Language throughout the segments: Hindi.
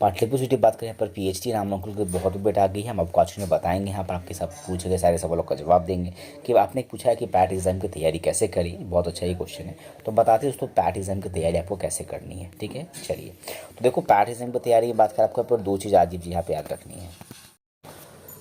पाटलिपुत्र की बात करें, यहाँ पर पीएचडी नाम अंकुल की बहुत बेट आ गई है। हम आपको आज में बताएंगे, यहाँ पर आपके सब पूछे गए सारे सवालों का जवाब देंगे कि आपने पूछा है कि पैट एग्जाम की तैयारी कैसे करी। बहुत अच्छा ये क्वेश्चन है, तो बताते हैं दोस्तों पैट एग्जाम की तैयारी आपको कैसे करनी है। ठीक है, चलिए। तो देखो पैट एग्जाम की तैयारी की बात करें, आपको पर 2 चीज़ आज यहाँ पे याद रखनी है।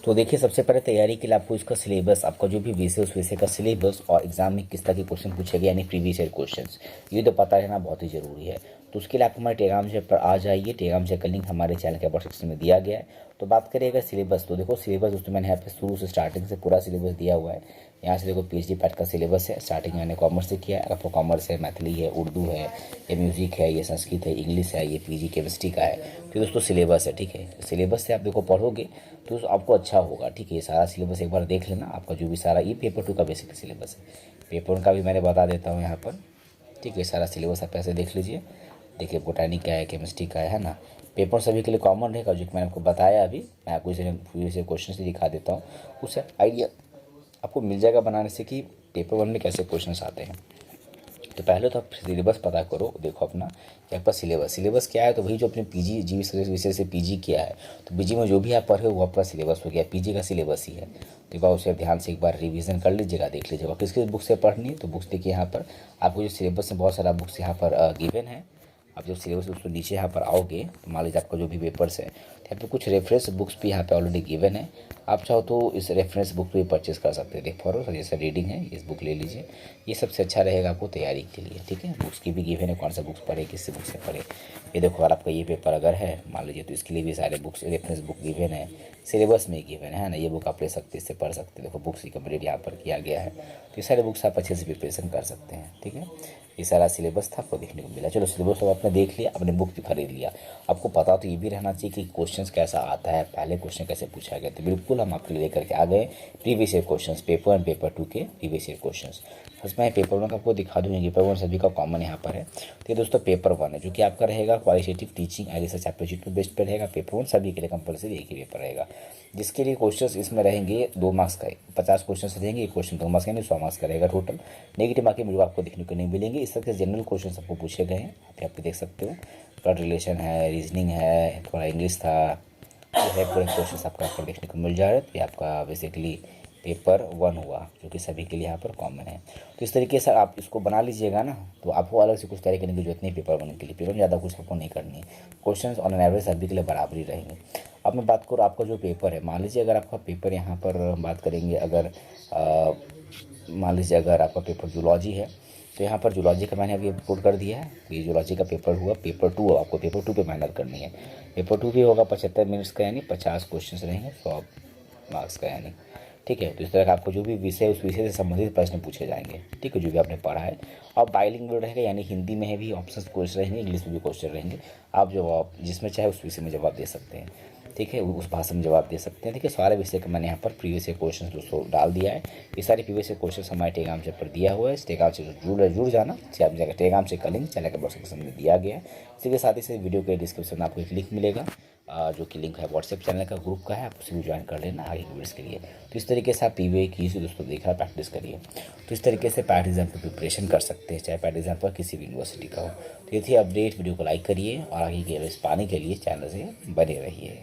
तो देखिए, सबसे पहले तैयारी के लिए आपको इसका सिलेबस, आपका जो भी विषय उस विषय का सिलेबस और एग्जाम में किस तरह के क्वेश्चन पूछे गए यानी प्रीवियस ईयर क्वेश्चंस, ये तो पता रहना बहुत ही जरूरी है। तो उसके लिए आप हमारे टेलीग्राम चैनल पर आ जाइए। टेलीग्राम चैनल का लिंक हमारे चैनल के अबाउट सेक्शन में दिया गया है। तो बात करें अगर सिलेबस, तो देखो सिलेबस दोस्तों मैंने यहाँ पे शुरू से स्टार्टिंग से पूरा सिलेबस दिया हुआ है। यहाँ से देखो पीएचडी पैट का सिलेबस है। स्टार्टिंग मैंने कॉमर्स से किया है। आपको कॉमर्स है, मैथिली है, उर्दू है, ये म्यूज़िक है, ये संस्कृत है, इंग्लिश है, ये पीजी केमिस्ट्री का है। तो दोस्तों सिलेबस है, ठीक है। सिलेबस से आप देखो पढ़ोगे तो आपको अच्छा होगा, ठीक है। ये सारा सिलेबस एक बार देख लेना। आपका जो भी सारा, ये पेपर 2 का बेसिक सिलेबस है। पेपर 1 का भी मैंने बता देता हूँ यहाँ पर, ठीक है। सारा सिलेबस आप ऐसे देख लीजिए। देखिए बोटानी का है, केमिस्ट्री का है ना। पेपर सभी के लिए कॉमन रहेगा, जो कि मैंने आपको बताया अभी। मैं आपको इसे क्वेश्चन से दिखा देता हूँ, उससे आइडिया आपको मिल जाएगा बनाने से कि पेपर 1 में कैसे क्वेश्चन आते हैं। तो पहले तो आप सिलेबस पता करो, देखो अपना कि आपका सिलेबस क्या है। तो वही जो अपने पीजी जी विषय से पीजी किया है, तो पीजी में जो भी आप पढ़े वो आपका सिलेबस हो गया, पीजी का सिलेबस ही है। तो एक बार उसे ध्यान से एक बार रिवीजन कर लीजिएगा, देख लीजिएगा किस किस बुक से पढ़नी है। तो बुक्स देखिए यहाँ पर आपको जो सिलेबस में बहुत सारा बुक्स यहाँ पर गिवन है। आप जब सिलेबस उसको नीचे यहाँ पर आओगे तो मान लीजिए आपका जो भी पेपर्स है, तो यहाँ पे कुछ रेफरेंस बुक्स भी यहाँ पे ऑलरेडी गिवन है। आप चाहो तो इस रेफरेंस बुक भी परचेज कर सकते हैं। देख फॉर जैसे रीडिंग है, इस बुक ले लीजिए, ये सबसे अच्छा रहेगा आपको तैयारी के लिए, ठीक है। बुक्स की भी गिवन है, कौन सा बुक्स पढ़े, किस बुक से पढ़े। ये देखो अगर आपका ये पेपर अगर है मान लीजिए, तो इसके लिए भी सारे बुक्स रेफरेंस बुक गिवन है, सिलेबस में गिवन है ना। ये बुक आप ले सकते हैं, इससे पढ़ सकते हैं। देखो बुक्स की कंप्लीट यहाँ पर किया गया है। तो ये सारे बुक्स आप अच्छे से प्रिपरेशन कर सकते हैं, ठीक है। ये सारा सिलेबस था, आपको देखने को मिला। चलो सिलेबस तो आपने देख लिया, अपने बुक भी खरीद लिया। आपको पता तो ये भी रहना चाहिए कि क्वेश्चंस कैसा आता है, पहले क्वेश्चन कैसे पूछा गया। तो बिल्कुल हम आपके लिए लेकर के आ गए previous year questions, paper 1 paper 2 के प्रीवियस ईयर क्वेश्चंस। फर्स्ट मैं पेपर 1 का आपको दिखा दूँगी। पेपर 1 सभी का कॉमन यहाँ पर है। तो ये दोस्तों पेपर 1 है, जो कि आपका रहेगा qualitative teaching and research aptitude पे बेस्ड पे रहेगा। पेपर 1 सभी के लिए कंपलसरी एक ही पेपर रहेगा, जिसके लिए क्वेश्चंस इसमें रहेंगे 2 मार्क्स का। 50 क्वेश्चन रहेंगे, एक क्वेश्चन 2 मार्क्स का, यानी 100 मार्क्स का रहेगा टोटल। नेगेटिव मार्किंग जो आपको देखने को नहीं मिलेंगे। इस तरह के जनरल क्वेश्चन आपको पूछे गए हैं, आप देख सकते हो। ब्लड रिलेशन है, रीजनिंग है, थोड़ा इंग्लिश था, ये है पूरे क्वेश्चन आपको यहाँ पर देखने को मिल जा रहा है। तो ये आपका बेसिकली पेपर 1 हुआ, जो कि सभी के लिए यहाँ पर कॉमन है। तो इस तरीके से आप इसको बना लीजिएगा ना, तो आपको अलग से कुछ तैयारी करने की जरूरत नहीं पेपर 1 के लिए। पेपर में ज़्यादा कुछ आपको नहीं करनी है, क्वेश्चन ऑन एन एवरेज सभी के लिए बराबर ही रहेंगे। अब मैं बात करूँ आपका जो पेपर है, मान लीजिए अगर आपका पेपर यहाँ पर बात करेंगे, अगर मान लीजिए अगर आपका पेपर जूलॉजी है, तो यहाँ पर जूलॉजी का मैंने अभी अपलोड कर दिया है। ये जूलॉजी का पेपर हुआ। पेपर 2 आपको पेपर 2 पे मेहनत करनी है। पेपर 2 भी होगा 75 मिनट्स का, यानी 50 क्वेश्चन रहेंगे, 100 मार्क्स का यानी, ठीक है। तो इस तरह का आपको जो भी विषय उस विषय से संबंधित प्रश्न पूछे जाएंगे, ठीक है, जो भी आपने पढ़ा है। और बाइलिंगुअल रहेगा, यानी हिंदी में भी ऑप्शन क्वेश्चन रहेंगे, इंग्लिश में भी क्वेश्चन रहेंगे। आप जवाब जिसमें चाहे उस विषय में जवाब दे सकते हैं, ठीक है, उस भाषा में जवाब दे सकते हैं। देखिए सारे विषय का मैंने यहाँ पर प्रीवियस ईयर क्वेश्चन दोस्तों डाल दिया है। ये सारे प्रीवियस ईयर क्वेश्चन हमारे टेलीग्राम चैनल पर दिया हुआ है। इस टेलीग्राम से जुड़ जाना, आप जाकर टेलीग्राम से का लिंक चैनल के बॉक्स सेक्शन में दिया गया है। इसी के साथ ही वीडियो के डिस्क्रिप्शन में आपको एक लिंक मिलेगा, जो कि लिंक है व्हाट्सएप चैनल का, ग्रुप का है। आप उसे भी ज्वाइन कर लेना आगे की वीडियोस के लिए। तो इस तरीके से आप पीवीए की दोस्तों देखा, प्रैक्टिस करिए। तो इस तरीके से पैट एग्जाम की प्रिपरेशन कर सकते हैं, चाहे पैट एग्जाम पर किसी भी यूनिवर्सिटी का हो। तो ये थी अपडेट, वीडियो को लाइक करिए और आगे के पाने के लिए चैनल से बने रहिए।